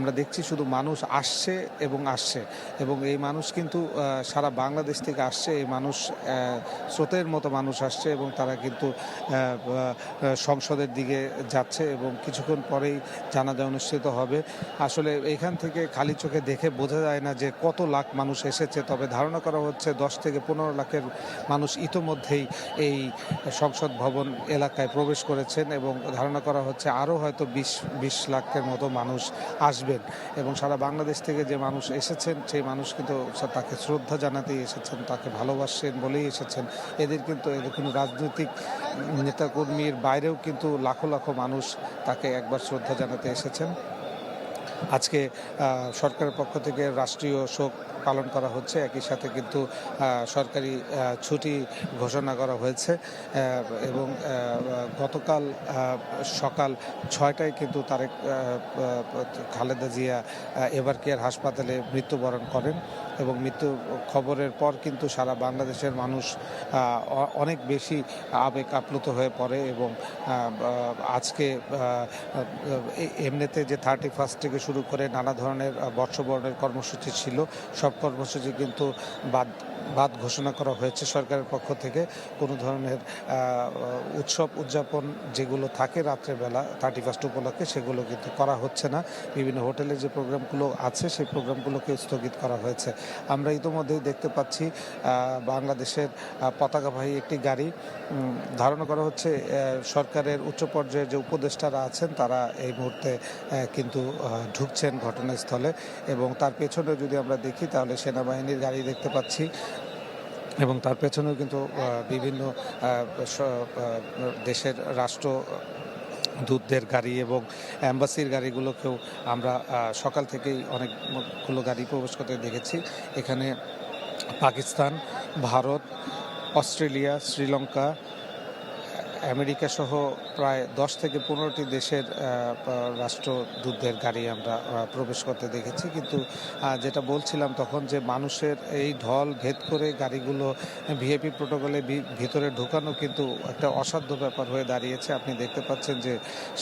আমরা দেখছি শুধু মানুষ আসছে এবং আসছে, এবং এই মানুষ কিন্তু সারা বাংলাদেশ থেকে আসছে। এই মানুষ স্রোতের মতো মানুষ আসছে এবং তারা কিন্তু সংসদের দিকে যাচ্ছে এবং কিছুক্ষণ পরেই জানাজা অনুষ্ঠিত হবে। আসলে এখান থেকে খালি চোখে দেখে বোঝা যায় না যে কত লাখ মানুষ এসেছে, তবে ধারণা করা হচ্ছে 10 থেকে 15 লাখের মানুষ ইতোমধ্যেই এই সংসদ ভবন এলাকায় প্রবেশ করেছেন এবং ধারণা করা হচ্ছে আরও হয়তো 20 লাখের মতো মানুষ আসবেন। এবং সারা বাংলাদেশ থেকে যে মানুষ এসেছেন সেই মানুষ কিন্তু তাকে শ্রদ্ধা জানাতেই এসেছেন, তাকে ভালোবাসেন বলেই এসেছেন। এদের কোনো রাজনৈতিক নেতাকর্মীর বাইরেও কিন্তু লাখো লাখো মানুষ তাকে একবার শ্রদ্ধা জানাতে এসেছেন। আজকে সরকারের পক্ষ থেকে রাষ্ট্রীয় শোক পালন করা হচ্ছে, একই সাথে কিন্তু সরকারি ছুটি ঘোষণা করা হয়েছে এবং গতকাল সকাল 6টায় কিন্তু খালেদা জিয়া এভারকেয়ার হাসপাতালে মৃত্যুবরণ করেন এবং মৃত্যু খবরের পর কিন্তু সারা বাংলাদেশের মানুষ অনেক বেশি আবেগ আপ্লুত হয়ে পড়ে এবং আজকে এমনিতে যে 31 থেকে শুরু করে নানা ধরনের বর্ষবরণের কর্মসূচি ছিল, সব কর্মসূচি কিন্তু বাদ ঘোষণা করা হয়েছে সরকারের পক্ষ থেকে। কোনো ধরনের উৎসব উদযাপন যেগুলো থাকে রাত্রেবেলা 31 উপলক্ষে সেগুলো কিন্তু করা হচ্ছে না। বিভিন্ন হোটেলে যে প্রোগ্রামগুলো আছে সেই প্রোগ্রামগুলোকে স্থগিত করা হয়েছে। আমরা ইতিমধ্যেই দেখতে পাচ্ছি বাংলাদেশের পতাকাবাহী একটি গাড়ি, ধারণা করা হচ্ছে সরকারের উচ্চ পর্যায়ের যে উপদেষ্টারা আছেন তারা এই মুহূর্তে কিন্তু ঢুকছেন ঘটনাস্থলে এবং তার পেছনে যদি আমরা দেখি তাহলে সেনাবাহিনীর গাড়ি দেখতে পাচ্ছি এবং তার পেছনেও কিন্তু বিভিন্ন দেশের রাষ্ট্রদূতদের গাড়ি এবং অ্যাম্বাসির গাড়িগুলোকেও আমরা সকাল থেকেই অনেকগুলো গাড়ি প্রবেশ করতে দেখেছি। এখানে পাকিস্তান, ভারত, অস্ট্রেলিয়া, শ্রীলঙ্কা, আমেরিকা সহ প্রায় 10 থেকে 15টি দেশের রাষ্ট্রদূতদের গাড়ি আমরা প্রবেশ করতে দেখেছি। কিন্তু যেটা বলছিলাম তখন যে মানুষের এই ঢল ভেদ করে গাড়িগুলো ভিআইপি প্রোটোকলে ভিতরে ঢোকানো কিন্তু একটা অসাধ্য ব্যাপার হয়ে দাঁড়িয়েছে। আপনি দেখতে পাচ্ছেন যে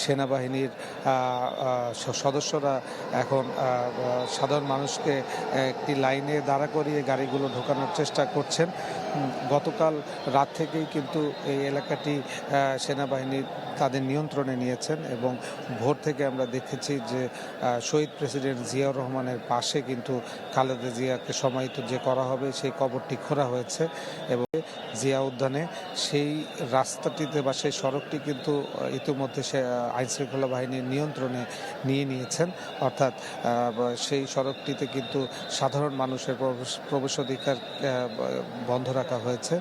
সেনাবাহিনীর সদস্যরা এখন সাধারণ মানুষকে একটি লাইনে দাঁড়া করিয়ে গাড়িগুলো ঢোকানোর চেষ্টা করছেন। গতকাল রাত থেকেই কিন্তু এই এলাকাটি সেনাবাহিনী তাদের নিয়ন্ত্রণে নিয়েছেন এবং ভোর থেকে আমরা দেখেছি যে শহীদ প্রেসিডেন্ট জিয়াউর রহমানের পাশে কিন্তু খালেদা জিয়াকে সমাহিত যে করা হবে সেই কবরটি খোঁড়া হয়েছে এবং জিয়া উদ্যানে সেই রাস্তাটিতে বা সেই সড়কটি কিন্তু ইতিমধ্যে আইনশৃঙ্খলা বাহিনীর নিয়ন্ত্রণে নিয়ে নিয়েছেন, অর্থাৎ সেই সড়কটিতে কিন্তু সাধারণ মানুষের প্রবেশাধিকার বন্ধ রাখা হয়েছে।